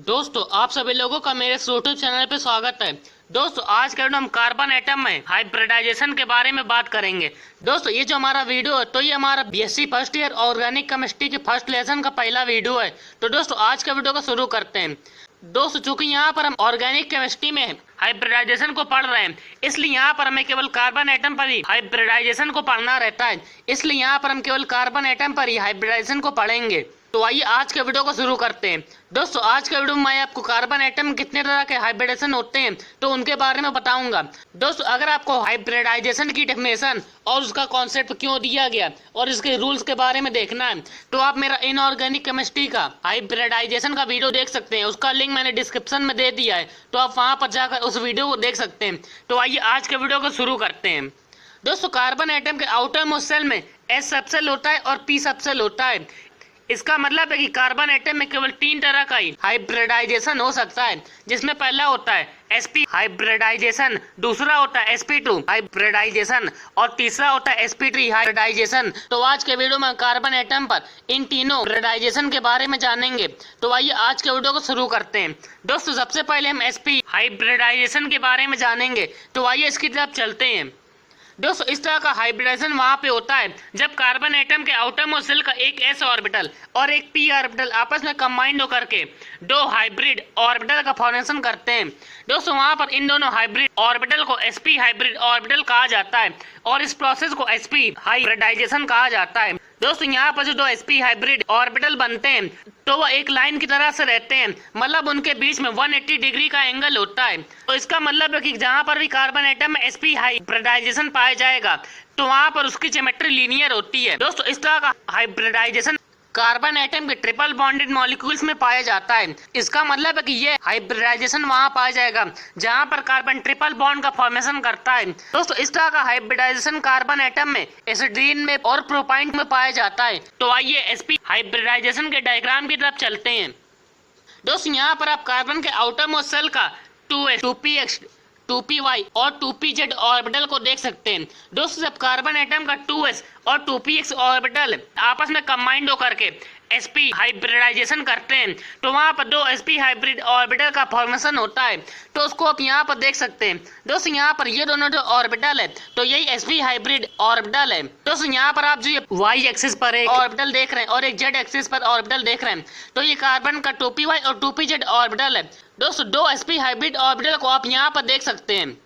दोस्तों आप सभी लोगों का मेरे यूट्यूब चैनल पे स्वागत है। दोस्तों आज के वीडियो हम कार्बन एटम में हाइब्रिडाइजेशन के बारे में बात करेंगे। दोस्तों ये जो हमारा वीडियो है तो ये हमारा BSc first year organic chemistry के फर्स्ट लेसन का पहला वीडियो है। तो दोस्तों आज के वीडियो को शुरू करते हैं। दोस्तों चूंकि यहाँ पर हम ऑर्गेनिक केमिस्ट्री में हाइब्रिडाइजेशन को पढ़ रहे हैं, इसलिए यहाँ पर हमें केवल कार्बन एटम पर ही हाइब्रिडाइजेशन को पढ़ना रहता है। इसलिए यहाँ पर हम केवल कार्बन एटम पर ही हाइब्रिडाइजेशन को पढ़ेंगे। तो आइए आज के वीडियो को शुरू करते हैं। दोस्तों आज के वीडियो में मैं आपको कार्बन एटम में कितने तरह के हाइब्रिडाइजेशन होते हैं तो उनके बारे में बताऊंगा। दोस्तों अगर आपको हाइब्रिडाइजेशन की डेफिनेशन और उसका कॉन्सेप्ट क्यों दिया गया और इसके रूल्स के बारे में देखना है तो आप मेरा इनऑर्गेनिक केमिस्ट्री का हाइब्रिडाइजेशन का वीडियो देख सकते हैं। उसका लिंक मैंने डिस्क्रिप्शन में दे दिया है, तो आप वहां पर जाकर उस वीडियो को देख सकते हैं। तो आइए आज के वीडियो को शुरू करते हैं। दोस्तों कार्बन एटम के आउटर मोस्ट सेल में एस सबसेल होता है और पी सबसेल होता है। इसका मतलब है कि कार्बन एटम में केवल 3 तरह का ही हाइब्रिडाइजेशन हो सकता है, जिसमें पहला होता है sp हाइब्रिडाइजेशन, दूसरा होता है sp2 हाइब्रिडाइजेशन और तीसरा होता है sp3 हाइब्रिडाइजेशन। तो आज के वीडियो में कार्बन एटम पर इन तीनों हाइब्रिडाइजेशन के बारे में जानेंगे। तो आइए आज के वीडियो को शुरू करते हैं। दोस्तों सबसे पहले हम sp हाइब्रिडाइजेशन के बारे में जानेंगे। तो आइए इसकी तरफ चलते हैं। दोस्तों इस तरह का हाइब्रिडाइजेशन वहां पे होता है जब कार्बन एटम के आउटर मोस्ट शेल का एक s ऑर्बिटल और एक p ऑर्बिटल आपस में कंबाइंड होकर के दो हाइब्रिड ऑर्बिटल का फॉर्मेशन करते हैं। दोस्तों वहां पर इन दोनों हाइब्रिड ऑर्बिटल को sp हाइब्रिड ऑर्बिटल कहा जाता है और इस प्रोसेस को sp हाइब्रिडाइजेशन कहा जाता है। दोस्तों यहाँ पर जो दो sp हाइब्रिड ऑर्बिटल बनते हैं तो वह एक लाइन की तरह से रहते हैं, मतलब उनके बीच में 180 डिग्री का एंगल होता है। तो इसका मतलब है कि जहाँ पर भी कार्बन एटम में sp हाइब्रिडाइजेशन पाया जाएगा तो वहाँ पर उसकी ज्योमेट्री लीनियर होती है। दोस्तों इस तरह का हाइब्रिडाइजेशन कार्बन एटम के ट्रिपल बॉन्डेड मॉलिक्यूल्स में पाया जाता है। इसका मतलब है कि ये हाइब्रिडाइजेशन वहां पाया जाएगा जहां पर कार्बन ट्रिपल बॉन्ड का फॉर्मेशन करता है। दोस्तों इस तरह का हाइब्रिडाइजेशन कार्बन एटम में एसिडीन में और प्रोपाइन में पाया जाता है। तो आइए sp हाइब्रिडाइजेशन के डायग्राम की तरफ चलते हैं। दोस्तों यहाँ पर आप कार्बन के आउटर मोस्ट शेल का 2s 2px 2py और 2pz ऑर्बिटल को देख सकते हैं। दोस्तों जब कार्बन एटम का 2s और 2px ऑर्बिटल आपस में कंबाइंड होकर के sp हाइब्रिडाइजेशन करते हैं तो वहां पर दो sp हाइब्रिड ऑर्बिटल का फॉर्मेशन होता है। तो उसको आप यहाँ पर देख सकते हैं। दोस्तों यहाँ पर ये दोनों जो ऑर्बिटल है तो यही sp हाइब्रिड ऑर्बिटल है। दोस्तों यहाँ पर आप जो ये y एक्सिस पर एक ऑर्बिटल देख रहे हैं और एक z एक्सिस पर ऑर्बिटल देख रहे हैं तो ये कार्बन का 2py और 2pz ऑर्बिटल है। दोस्तों दो sp हाइब्रिड ऑर्बिटल को आप यहाँ पर देख सकते हैं।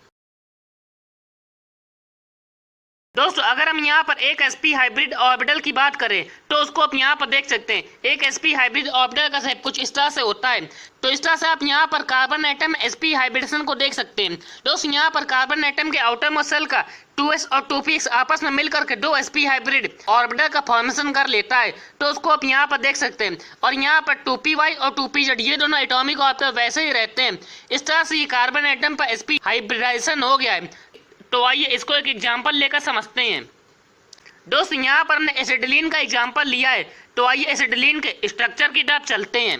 दोस्तों अगर हम यहाँ पर एक sp हाइब्रिड ऑर्बिटल की बात करें तो उसको आप यहाँ पर देख सकते हैं। एक sp हाइब्रिड ऑर्बिटल का शेप कुछ इस तरह से होता है। तो इस तरह से आप यहाँ पर कार्बन एटम में sp हाइब्रिडेशन को देख सकते हैं। दोस्तों यहाँ पर कार्बन एटम के आउटर मोस्ट शेल का 2s और 2px आपस में मिलकर के दो sp हाइब्रिड ऑर्बिटल का फॉर्मेशन कर लेता है। तो उसको आप यहाँ पर देख सकते हैं। और यहाँ पर 2py और 2pz ये दोनों एटॉमिक ऑर्बिटल वैसे ही रहते हैं। इस तरह से ये कार्बन एटम पर sp हाइब्रिडाइजेशन हो गया है। तो आइए इसको एक एग्जांपल लेकर समझते हैं। दोस्तों यहाँ पर हमने एसिटिलीन का एग्जांपल लिया है। तो आइए एसिटिलीन के स्ट्रक्चर की तरफ चलते हैं।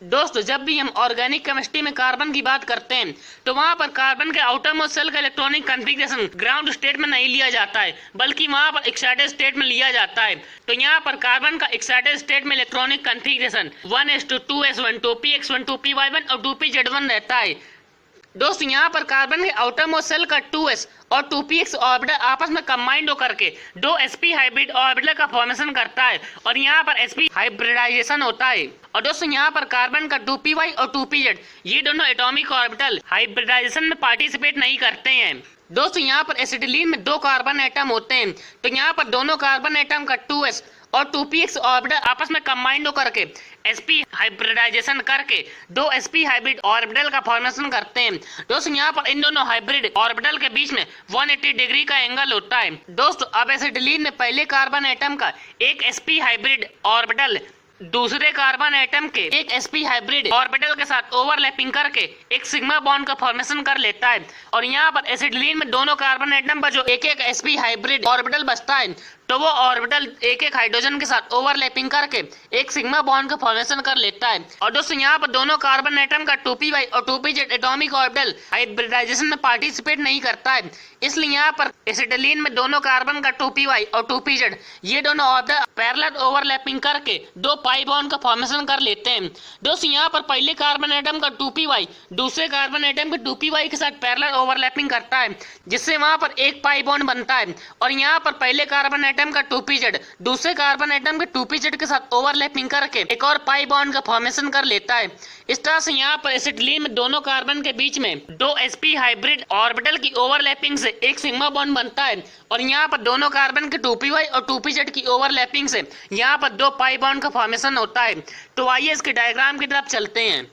दोस्तों जब भी हम ऑर्गेनिक केमिस्ट्री में कार्बन की बात करते हैं तो वहां पर कार्बन के आउटर मोस्ट शेल का इलेक्ट्रॉनिक कॉन्फ़िगरेशन ग्राउंड स्टेट में नहीं लिया जाता है, बल्कि वहां पर एक्साइटेड स्टेट में लिया जाता है। तो यहाँ पर कार्बन का एक्साइटेड स्टेट में electronic configuration 1s2 2s1 2px1 2py1 और 2pz1 रहता है। दोस्तों यहाँ पर कार्बन के आउटर मोस्ट शेल का 2s और 2px ऑर्बिटल आपस में कंबाइंड होकर के दो sp हाइब्रिड ऑर्बिटल का फॉर्मेशन करता है और यहाँ पर sp हाइब्रिडाइजेशन होता है। और दोस्तों यहाँ पर कार्बन का 2py और 2pz ये दोनों एटॉमिक ऑर्बिटल हाइब्रिडाइजेशन में पार्टिसिपेट नहीं करते हैं। दोस्तों यहाँ पर एसिटिलीन में दो कार्बन एटम होते हैं तो यहाँ पर दोनों कार्बन एटम का 2s और 2px ऑर्बिटल आपस में कंबाइंड होकर के sp हाइब्रिडाइजेशन करके दो sp हाइब्रिड ऑर्बिटल का फॉर्मेशन करते हैं। दोस्तों यहाँ पर इन दोनों हाइब्रिड ऑर्बिटल के बीच में 180 डिग्री का एंगल होता है। दोस्तों अब एसिटिलीन में पहले कार्बन एटम का एक sp हाइब्रिड ऑर्बिटल दूसरे कार्बन एटम के एक sp हाइब्रिड ऑर्बिटल के साथ ओवरलैपिंग करके एक सिग्मा बॉन्ड का फॉर्मेशन कर लेता है। और यहाँ पर एसिटिलीन में दोनों कार्बन एटम पर जो एक एक sp हाइब्रिड ऑर्बिटल बचता है तो वो ऑर्बिटल एक एक हाइड्रोजन के साथ ओवरलैपिंग करके एक सिग्मा बॉन्ड का फॉर्मेशन कर लेता है। और दोस्तों यहाँ पर दोनों कार्बन एटम का 2p और 2pz एटॉमिक ऑर्बिटल हाइब्रिडाइजेशन में पार्टिसिपेट नहीं करता है, इसलिए यहाँ पर एसिटिलीन में दोनों कार्बन का 2p और 2pz ये दोनों ऑर्बिटल पैरेलल ओवरलैपिंग करके दो पाई बॉन्ड का फॉर्मेशन कर लेते हैं। दोस्तों यहाँ पर पहले कार्बन एटम का 2p दूसरे कार्बन एटम के 2p के साथ पैरेलल ओवरलैपिंग करता है, जिससे वहां पर एक पाई बॉन्ड बनता है। और यहाँ पर पहले कार्बन एटम का 2pz दूसरे कार्बन एटम के 2pz के साथ ओवरलैपिंग करके एक और पाई बॉन्ड का फॉर्मेशन कर लेता है। इस तरह से यहाँ पर एसिटिलीन में दोनों कार्बन के बीच में दो sp हाइब्रिड ऑर्बिटल की ओवरलैपिंग से एक सिग्मा बॉन्ड बनता है। और यहाँ पर दोनों कार्बन के 2p और 2pz की ओवरलैपिंग से यहाँ पर दो पाई बॉन्ड का फॉर्मेशन होता है। तो आइए इसके डायग्राम की तरफ चलते हैं।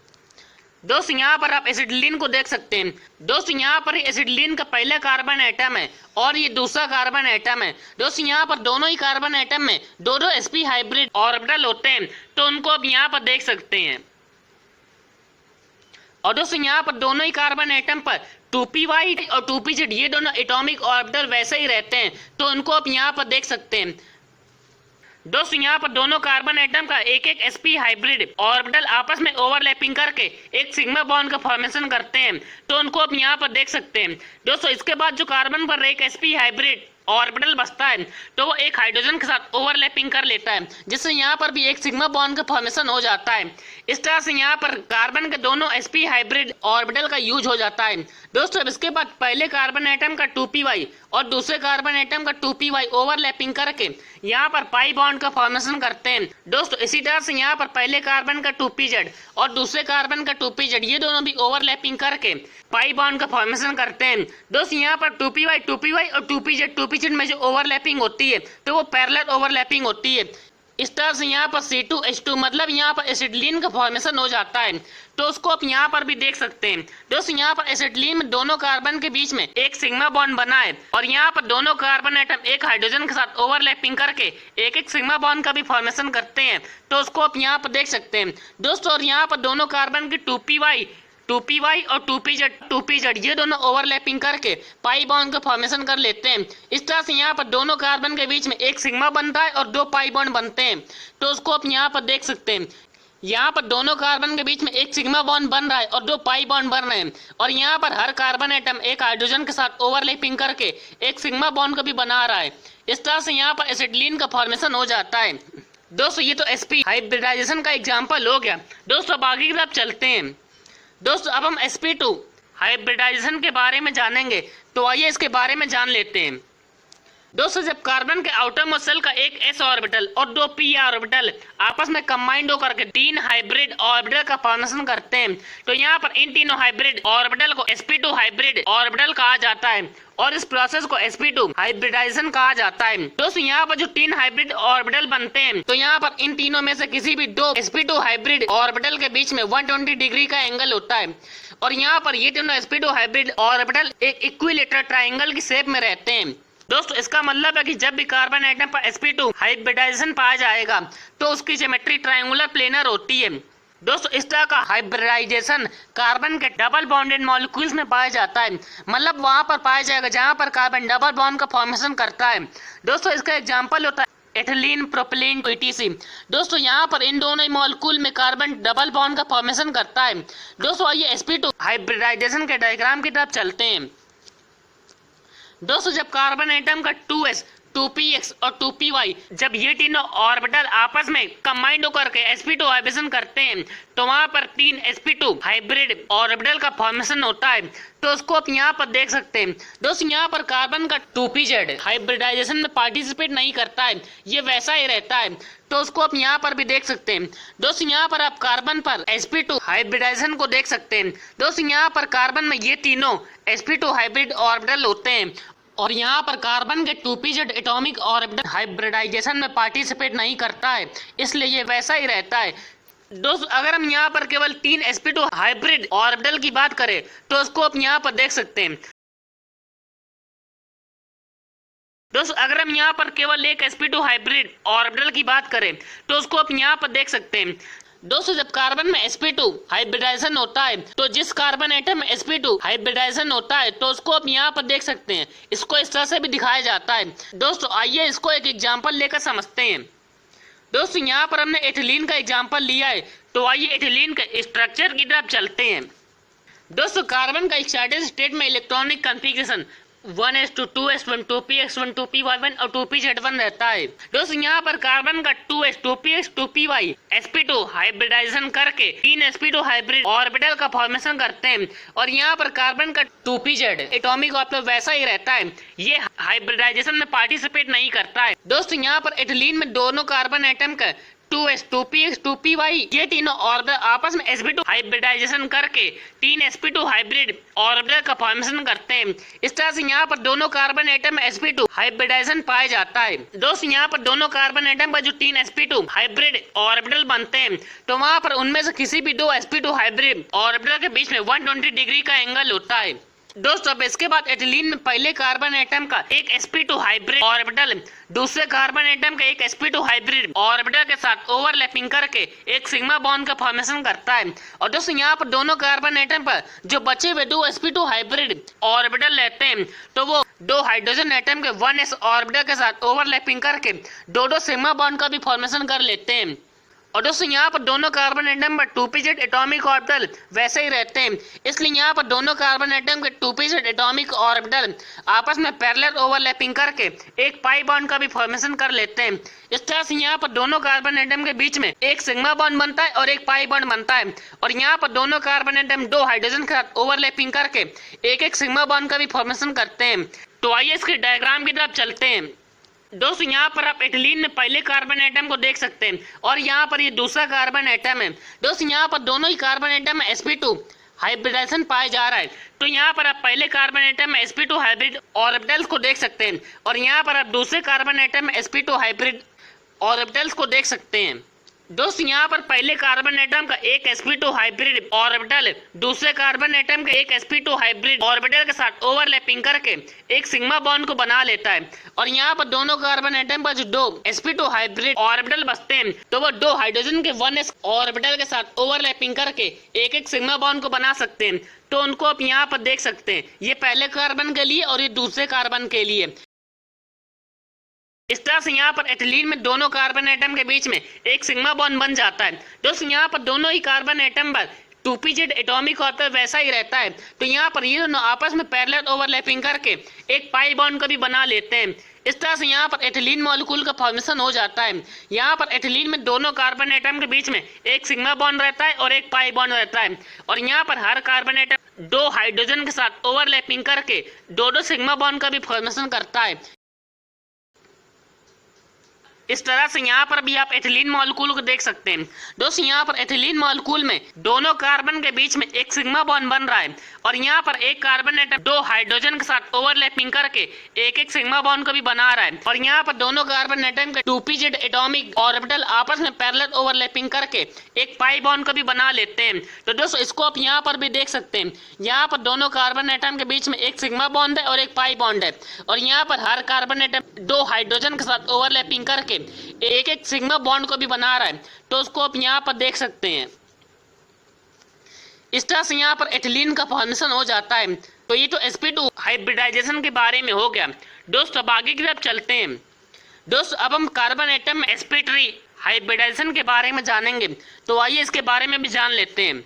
दोस्तों यहाँ पर आप एसिटिलीन को देख सकते हैं। दोस्तों यहाँ पर एसिटिलीन का पहला कार्बन एटम है और ये दूसरा कार्बन एटम है। दोस्तों यहाँ पर दोनों ही कार्बन एटम में दो दो sp हाइब्रिड ऑर्बिटल होते हैं, तो उनको अब यहाँ पर देख सकते हैं। और दोस्तों यहाँ पर दोनों ही कार्बन एटम पर 2p और 2pz ये दोनों एटॉमिक ऑर्बिटल वैसे ही रहते हैं, तो उनको आप यहाँ पर देख सकते हैं। दोस्तों यहाँ पर दोनों कार्बन एटम का एक एक sp हाइब्रिड ऑर्बिटल आपस में ओवरलैपिंग करके एक सिग्मा बॉन्ड का फॉर्मेशन करते हैं, तो उनको आप यहाँ पर देख सकते हैं। दोस्तों इसके बाद जो कार्बन पर एक sp हाइब्रिड ऑर्बिटल बचता है, तो वो एक हाइड्रोजन के साथ ओवरलैपिंग कर लेता है, जिससे यहाँ पर भी एक सिग्मा बॉन्ड का फॉर्मेशन हो जाता है। इस तरह से यहाँ पर कार्बन के दोनों sp हाइब्रिड ऑर्बिटल का यूज हो जाता है। दोस्तों अब इसके बाद पहले कार्बन एटम का 2p और दूसरे कार्बन एटम का 2p ओवरलैपिंग करके यहाँ पर पाई बॉन्ड का फॉर्मेशन करते हैं। दोस्तों इसी तरह से यहाँ पर पहले कार्बन का 2pz और दूसरे कार्बन का 2pz ये दोनों भी ओवरलैपिंग करके पाई बॉन्ड का फॉर्मेशन करते हैं। दोस्तों यहाँ पर 2p और 2pz में जो ओवरलैपिंग होती है, तो वो पैरेलल ओवरलैपिंग होती है। इस तरह से यहाँ पर C2H2 मतलब यहाँ पर एसिटिलीन का फॉर्मेशन हो जाता है, तो उसको आप यहाँ पर भी देख सकते हैं। दोस्तों यहाँ पर एसिटिलीन में दोनों कार्बन के बीच में एक सिग्मा बॉन्ड बना है और यहाँ पर दोनों कार्बन एटम एक हाइड्रोजन के साथ ओवरलैपिंग करके एक एक सिग्मा बॉन्ड का भी फॉर्मेशन करते हैं, तो उसको आप यहाँ पर देख सकते हैं। दोस्तों और यहाँ पर दोनों कार्बन की 2p और 2pz ये दोनों ओवरलैपिंग करके पाई बॉन्ड का फॉर्मेशन कर लेते हैं। इस तरह से यहाँ पर दोनों कार्बन के बीच में एक सिग्मा बनता है और दो पाई बॉन्ड बनते हैं, तो उसको आप यहाँ पर देख सकते हैं। यहाँ पर दोनों कार्बन के बीच में एक सिग्मा बॉन्ड बन रहा है और दो पाई बॉन्ड बन रहे हैं, और यहाँ पर हर कार्बन एटम एक हाइड्रोजन के साथ ओवरलैपिंग करके एक सिग्मा बॉन्ड को भी बना रहा है। इस तरह से यहाँ पर एसिटिलीन का फॉर्मेशन हो जाता है। दोस्तों ये तो sp हाइब्रिडाइजेशन का एग्जाम्पल हो गया। दोस्तों अब आगे की तरफ चलते हैं। दोस्तों अब हम sp2 हाइब्रिडाइजेशन के बारे में जानेंगे, तो आइए इसके बारे में जान लेते हैं। दोस्तों जब कार्बन के आउटरमोस्ट शेल का एक s ऑर्बिटल और दो p ऑर्बिटल आपस में कंबाइंड होकर के तीन हाइब्रिड ऑर्बिटल का फॉर्मेशन करते हैं, तो यहाँ पर इन तीनों हाइब्रिड ऑर्बिटल को sp2 हाइब्रिड ऑर्बिटल कहा जाता है और इस प्रोसेस को sp2 हाइब्रिडाइजेशन कहा जाता है। दोस्तों यहाँ पर जो तीन हाइब्रिड ऑर्बिटल बनते हैं, तो यहाँ पर इन तीनों में से किसी भी दो sp2 हाइब्रिड ऑर्बिटल के बीच में 120 डिग्री का एंगल होता है, और यहाँ पर ये तीनों sp2 हाइब्रिड ऑर्बिटल एक इक्विलेटरल ट्रायंगल की शेप में रहते हैं। दोस्तों इसका मतलब है कि जब भी कार्बन एटम पर sp2 हाइब्रिडाइजेशन पाया जाएगा, तो उसकी ज्योमेट्री ट्रायंगुलर प्लेनर होती है। दोस्तों इस तरह का हाइब्रिडाइजेशन कार्बन के डबल बॉन्डेड मॉलिक्यूल्स में पाया जाता है, मतलब वहां पर पाया जाएगा जहां पर कार्बन डबल बॉन्ड का फॉर्मेशन करता है। दोस्तों इसका एग्जांपल होता है एथिलीन, प्रोपिलीन, etc। दोस्तों यहाँ पर इन दोनों ही मॉलिक्यूल में कार्बन डबल बॉन्ड का फॉर्मेशन करता है। दोस्तों आइए sp2 हाइब्रिडाइजेशन के डायग्राम की तरफ चलते हैं। दोस्तों जब कार्बन एटम का 2s 2px और 2py जब ये तीनों ऑर्बिटल आपस में कंबाइंड होकर के sp2 हाइब्रिडेशन करते हैं, तो वहां पर तीन sp2 हाइब्रिड ऑर्बिटल का फॉर्मेशन होता है, तो उसको आप यहाँ पर देख सकते हैं। दोस्तों यहाँ पर कार्बन का 2pz हाइब्रिडाइजेशन में पार्टिसिपेट नहीं करता है, ये वैसा ही रहता है, तो उसको आप यहाँ पर भी देख सकते हैं। दोस्तों यहाँ पर आप कार्बन पर sp2 हाइब्रिडाइजेशन को देख सकते हैं। दोस्तों यहाँ पर कार्बन में ये तीनों sp2 हाइब्रिड ऑर्बिटल होते हैं, और यहाँ पर कार्बन के 2pz एटॉमिक ऑर्बिटल हाइब्रिडाइजेशन में पार्टिसिपेट नहीं करता है, इसलिए ये वैसा ही रहता है। दोस्तों अगर हम यहाँ पर केवल तीन sp2 हाइब्रिड ऑर्बिटल की बात करें, तो उसको आप यहाँ पर देख सकते हैं। दोस्तों अगर हम यहाँ पर केवल एक sp2 हाइब्रिड ऑर्बिटल की बात करें, तो उसको आप यहाँ पर देख सकते हैं। दोस्तों जब कार्बन में sp2 हाइब्रिडाइजेशन होता है तो जिस कार्बन एटम में sp2 हाइब्रिडाइजेशन होता है तो उसको आप यहाँ पर देख सकते हैं। इसको इस तरह से भी दिखाया जाता है। दोस्तों आइए इसको एक एग्जांपल लेकर समझते हैं। दोस्तों यहाँ पर हमने एथिलीन का एग्जांपल लिया है, तो आइए एथिलीन के स्ट्रक्चर की तरफ चलते हैं। दोस्तों कार्बन का एक्साइटेड स्टेट में electronic configuration 1s2 2s1 2px1 2py1 और 2pz1 रहता है। दोस्तों यहाँ पर कार्बन का 2s 2px 2py sp2 hybridisation करके 3 sp2 हाइब्रिड ऑर्बिटल का फॉर्मेशन करते हैं और यहाँ पर कार्बन का 2pz एटॉमिक ऑर्बिटल वैसा ही रहता है, ये हाइब्रिडाइजेशन में पार्टिसिपेट नहीं करता है। दोस्तों यहाँ पर एथिलीन में दोनों कार्बन एटम का 2s 2px 2py ये तीनों ऑर्बिटल आपस में sp2 हाइब्रिडाइजेशन करके 3 sp2 हाइब्रिड ऑर्बिटल का फॉर्मेशन करते हैं। इस तरह से यहाँ पर दोनों कार्बन एटम में sp2 हाइब्रिडाइजेशन पाया जाता है। दोस्तों यहाँ पर दोनों कार्बन एटम पर जो 3 sp2 हाइब्रिड ऑर्बिटल बनते हैं तो वहाँ पर उनमें से किसी भी 2 sp2 हाइब्रिड ऑर्बिटल के बीच में 120 डिग्री का एंगल होता है। दोस्तों अब इसके बाद एथिलीन में पहले कार्बन एटम का एक sp2 हाइब्रिड ऑर्बिटल दूसरे कार्बन एटम का एक sp2 हाइब्रिड ऑर्बिटल के साथ ओवरलैपिंग करके एक सिग्मा बॉन्ड का फॉर्मेशन करता है। और दोस्तों यहाँ पर दोनों कार्बन एटम पर जो बचे हुए 2 sp2 हाइब्रिड ऑर्बिटल रहते हैं तो वो 2 हाइड्रोजन एटम के 1s ऑर्बिटल के साथ ओवरलैपिंग करके 2 सिग्मा बॉन्ड का भी फॉर्मेशन कर लेते हैं। और दोस्तों यहाँ पर दोनों कार्बन एटम पर 2pz एटॉमिक ऑर्बिटल वैसे ही रहते हैं, इसलिए यहाँ पर दोनों कार्बन एटम के 2pz एटॉमिक ऑर्बिटल आपस में पैरेलल ओवरलैपिंग करके एक पाई बॉन्ड का भी फॉर्मेशन कर लेते हैं। इस तरह से यहाँ पर दोनों कार्बन एटम के बीच में एक सिग्मा बॉन्ड बनता है और एक पाई बॉन्ड बनता है और यहाँ पर दोनों कार्बन एटम 2 हाइड्रोजन के साथ ओवरलैपिंग करके एक सिग्मा बॉन्ड का भी फॉर्मेशन करते हैं। तो आइए इसके डायग्राम की तरफ चलते हैं। दोस्तों यहाँ पर आप एथिलीन में पहले कार्बन एटम को देख सकते हैं और यहाँ पर ये दूसरा कार्बन एटम है। दोस्तों यहाँ पर दोनों ही कार्बन एटम में sp2 हाइब्रिडाइजेशन पाया जा रहा है, तो यहाँ पर आप पहले कार्बन एटम में sp2 हाइब्रिड ऑर्बिटल्स को देख सकते हैं और यहाँ पर आप दूसरे कार्बन एटम में sp2 हाइब्रिड ऑर्बिटल्स को देख सकते हैं। दोस्तों यहाँ पर पहले कार्बन एटम का एक sp2 हाइब्रिड ऑर्बिटल दूसरे कार्बन एटम के एक sp2 हाइब्रिड ऑर्बिटल के साथ ओवरलैपिंग करके एक सिग्मा बॉन्ड को बना लेता है और यहाँ पर दोनों कार्बन एटम पर जो 2 sp2 हाइब्रिड ऑर्बिटल बचते हैं तो वो 2 हाइड्रोजन के 1s ऑर्बिटल के साथ ओवरलैपिंग करके एक सिग्मा बॉन्ड को बना सकते हैं। तो उनको आप यहाँ पर देख सकते हैं, ये पहले कार्बन के लिए और ये दूसरे कार्बन के लिए। इस तरह से यहाँ पर एथिलीन में दोनों कार्बन एटम के बीच में एक सिग्मा बॉन्ड बन जाता है। दोस्तों यहाँ पर दोनों ही कार्बन एटम पर 2pz एटॉमिक ऑर्बिटल वैसा ही रहता है, तो यहाँ पर ये दोनों आपस में पैरेलल ओवरलैपिंग करके एक पाई बॉन्ड को भी बना लेते हैं। इस तरह से यहाँ पर एथिलीन मॉलिक्यूल का फॉर्मेशन हो जाता है। यहाँ पर एथिलीन में दोनों कार्बन एटम के बीच में एक सिग्मा बॉन्ड रहता है और एक पाई बॉन्ड रहता है और यहाँ पर हर कार्बन एटम 2 हाइड्रोजन के साथ ओवरलैपिंग करके 2 सिग्मा बॉन्ड का भी फॉर्मेशन करता है। इस तरह से यहाँ पर भी आप एथिलीन मॉलिक्यूल को देख सकते हैं। दोस्तों यहाँ पर एथिलीन मॉलिक्यूल में दोनों कार्बन के बीच में एक सिग्मा बॉन्ड बन रहा है और यहाँ पर एक कार्बन एटम 2 हाइड्रोजन के साथ ओवरलैपिंग करके एक सिग्मा बॉन्ड को भी बना रहा है और यहाँ पर दोनों कार्बन एटम के 2pz एटॉमिक ऑर्बिटल आपस में पैरेलल ओवरलैपिंग करके एक पाई बॉन्ड को भी बना लेते हैं। तो दोस्तों इसको आप यहाँ पर भी देख सकते हैं, यहाँ पर दोनों कार्बन एटम के बीच में एक सिग्मा बॉन्ड है और एक पाई बॉन्ड है और यहाँ पर हर कार्बन एटम 2 हाइड्रोजन के साथ ओवरलैपिंग करके एक सिग्मा बॉन्ड को भी बना रहा है। तो उसको आप यहाँ पर देख सकते हैं। इस तरह से यहाँ पर एथिलीन का फॉर्मेशन हो जाता है। तो ये तो sp2 हाइब्रिडाइजेशन के बारे में हो गया। दोस्तों अब आगे की तरफ चलते हैं। दोस्तों अब हम कार्बन एटम में sp3 हाइब्रिडाइजेशन के बारे में जानेंगे, तो आइए इसके बारे में भी जान लेते हैं।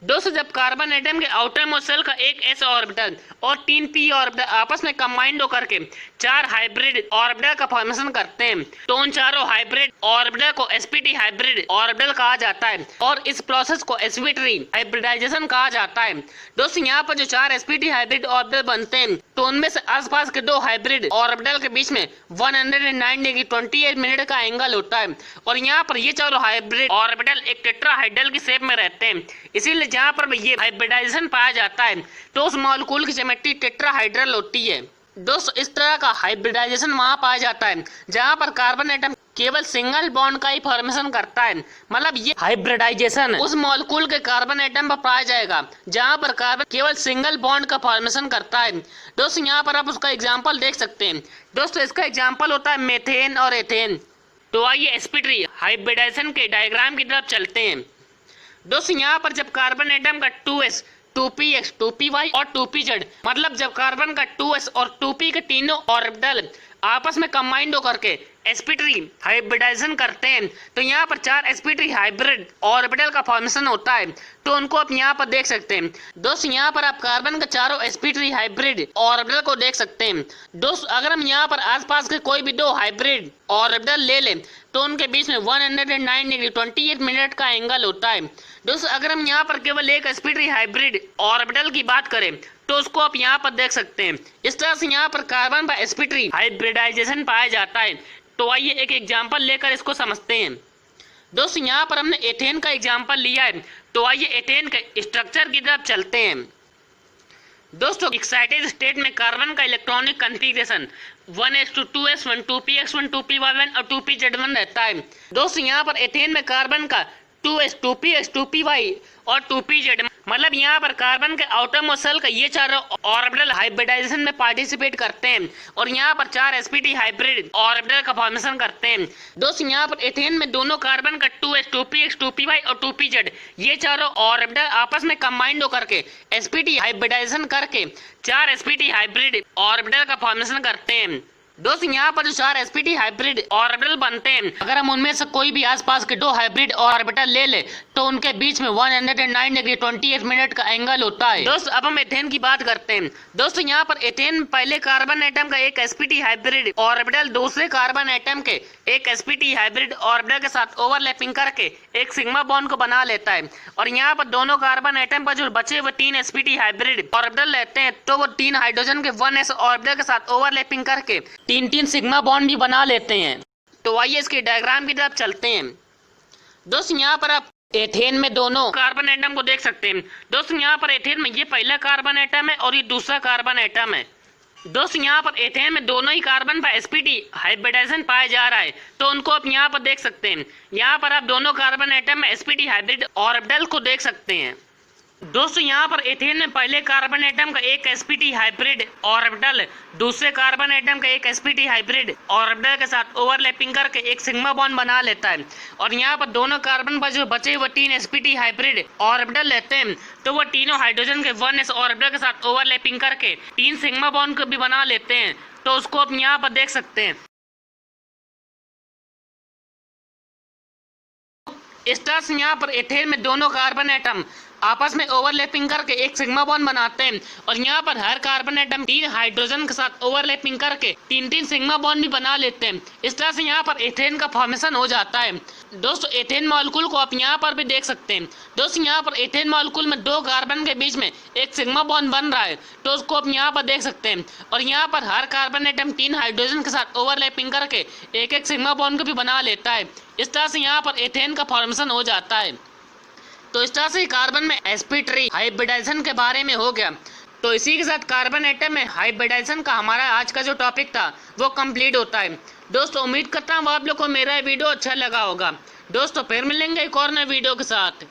दोस्तों जब कार्बन एटम के आउटर मोस्ट शेल का एक s ऑर्बिटल और 3 p ऑर्बिटल आपस में कंबाइंड होकर के 4 हाइब्रिड ऑर्बिटल का फॉर्मेशन करते हैं तो उन चारों हाइब्रिड ऑर्बिटल को sp3 हाइब्रिड ऑर्बिटल कहा जाता है और इस प्रोसेस को sp3 हाइब्रिडाइजेशन कहा जाता है। दोस्तों यहाँ पर जो 4 sp3 हाइब्रिड ऑर्बिटल बनते हैं तो उनमें से आसपास के 2 हाइब्रिड ऑर्बिटल के बीच में 109 डिग्री 28 मिनट का एंगल होता है और यहाँ पर ये चारों हाइब्रिड ऑर्बिटल एक टेट्राहाइड्रल की शेप में रहते हैं। इसीलिए जहाँ पर ये हाइब्रिडाइजेशन पाया जाता है तो उस मॉलिक्यूल की ज्योमेट्री टेट्राहाइड्रल होती है। दोस्तों इस तरह का हाइब्रिडाइजेशन वहाँ पाया जाता है जहाँ पर कार्बन एटम केवल सिंगल बॉन्ड का ही फॉर्मेशन करता है, मतलब ये हाइब्रिडाइजेशन उस मॉलिक्यूल के कार्बन एटम पर पाया जाएगा जहाँ पर कार्बन केवल सिंगल बॉन्ड का फॉर्मेशन करता है। दोस्तों यहाँ पर आप उसका एग्जाम्पल देख सकते हैं। दोस्तों इसका एग्जाम्पल होता है मेथेन और एथेन। तो आइए sp3 हाइब्रिडाइजेशन के डायग्राम की तरफ चलते हैं। दोस्तों यहाँ पर जब कार्बन एटम का 2s 2px 2py और 2pz मतलब जब कार्बन का 2s और 2p के तीनों ऑर्बिटल आपस में कंबाइंड होकर के sp3 हाइब्रिडाइजेशन करते हैं तो यहाँ पर 4 sp3 हाइब्रिड ऑर्बिटल का फॉर्मेशन होता है। तो उनको आप यहाँ पर देख सकते हैं। दोस्तों यहाँ पर आप कार्बन के चारों sp3 हाइब्रिड ऑर्बिटल को देख सकते हैं। दोस्तों अगर हम यहाँ पर आसपास के कोई भी दो हाइब्रिड ऑर्बिटल ले लें तो उनके बीच में 109 डिग्री 28 मिनट का एंगल होता है। दोस्तों अगर हम यहाँ पर केवल एक sp3 हाइब्रिड ऑर्बिटल की बात करें तो उसको आप यहाँ पर देख सकते हैं। इस तरह से यहाँ पर कार्बन पर sp3 हाइब्रिडाइजेशन पाया जाता है। तो आइए एक एग्जांपल लेकर इसको समझते हैं। दोस्तों यहाँ पर हमने एथेन का एग्जांपल लिया है। तो आइए एथेन के स्ट्रक्चर की तरफ चलते हैं। दोस्तों एक्साइटेड स्टेट में कार्बन का electronic configuration 1s2 2px 2py और 2pz रहता है। दोस्तों यहाँ पर एथेन में कार्बन का 2s 2px 2py और 2pz मतलब यहाँ पर कार्बन के आउटर मोस्ट शेल का ये चारों ऑर्बिटल हाइब्रिडाइजेशन में पार्टिसिपेट करते हैं और यहाँ पर 4 sp3 हाइब्रिड ऑर्बिटल का फॉर्मेशन करते हैं। दोस्तों यहाँ पर एथेन में दोनों कार्बन का 2s 2px 2py और 2pz ये चारों ऑर्बिटल आपस में कंबाइंड होकर के sp3 हाइब्रिडाइजेशन करके 4 sp3 हाइब्रिड ऑर्बिटल का फॉर्मेशन करते हैं। दोस्तों यहाँ पर जो 4 sp3 हाइब्रिड ऑर्बिटल बनते हैं अगर हम उनमें से कोई भी आसपास के 2 हाइब्रिड ऑर्बिटल ले ले तो उनके बीच में 109 डिग्री 28 मिनट का एंगल होता है। दोस्तों अब हम एथेन की बात करते हैं। दोस्तों यहाँ पर एथेन में पहले कार्बन एटम का एक sp3 हाइब्रिड ऑर्बिटल दूसरे कार्बन एटम के एक sp3 हाइब्रिड ऑर्बिटल के साथ ओवरलैपिंग करके एक सिग्मा बॉन्ड को बना लेता है और यहाँ पर दोनों कार्बन एटम पर जो बचे हुए 3 sp3 हाइब्रिड ऑर्बिटल रहते हैं तो वो 3 हाइड्रोजन के 1s ऑर्बिटल के साथ ओवरलैपिंग करके 3 सिग्मा बॉन्ड भी बना लेते हैं। तो आइए इसके डायग्राम की तरफ चलते हैं। दोस्तों यहाँ पर आप एथेन में दोनों कार्बन एटम को देख सकते हैं। दोस्तों यहाँ पर एथेन में ये पहला कार्बन एटम है और ये दूसरा कार्बन एटम है। दोस्तों यहाँ पर एथेन में दोनों ही कार्बन पर sp3 हाइब्रिडाइजेशन पाया जा रहा है तो उनको आप यहाँ पर देख सकते हैं। यहाँ पर आप दोनों कार्बन एटम में sp3 हाइब्रिड ऑर्बिटल को देख सकते हैं। दोस्तों यहाँ पर एथेन में पहले कार्बन एटम का एक sp3 हाइब्रिड ऑर्बिटल दूसरे कार्बन एटम का एक sp3 हाइब्रिड ऑर्बिटल के साथ ओवरलैपिंग करके एक सिग्मा बॉन्ड बना लेता है और यहाँ पर दोनों कार्बन पर जो बचे हुए 3 sp3 हाइब्रिड ऑर्बिटल रहते हैं तो वो तीनों हाइड्रोजन के 1s ऑर्बिटल के साथ ओवरलैपिंग करके 3 सिग्मा बॉन्ड को भी बना लेते हैं। तो उसको आप यहाँ पर देख सकते हैं। इस तरह से यहाँ पर एथेन में दोनों कार्बन एटम आपस में ओवरलैपिंग करके एक सिग्मा बॉन्ड बनाते हैं और यहाँ पर हर कार्बन एटम 3 हाइड्रोजन के साथ ओवरलैपिंग करके 3 सिग्मा बॉन्ड भी बना लेते हैं। इस तरह से यहाँ पर एथेन का फॉर्मेशन हो जाता है। दोस्तों एथेन मॉलिक्यूल को आप यहाँ पर भी देख सकते हैं। दोस्तों यहाँ पर एथेन मॉलिक्यूल में 2 कार्बन के बीच में एक सिग्मा बॉन्ड बन रहा है तो उसको आप यहाँ पर देख सकते हैं और यहाँ पर हर कार्बन एटम 3 हाइड्रोजन के साथ ओवरलैपिंग करके एक सिग्मा बॉन्ड को भी बना लेता है। इस तरह से यहाँ पर एथेन का फॉर्मेशन हो जाता है। तो इस तरह से कार्बन में sp3 हाइब्रिडाइजेशन के बारे में हो गया। तो इसी के साथ कार्बन एटम में हाइब्रिडाइजेशन का हमारा आज का जो टॉपिक था वो कंप्लीट होता है। दोस्तों उम्मीद करता हूँ आप लोग को मेरा वीडियो अच्छा लगा होगा। दोस्तों फिर मिलेंगे एक और नए वीडियो के साथ।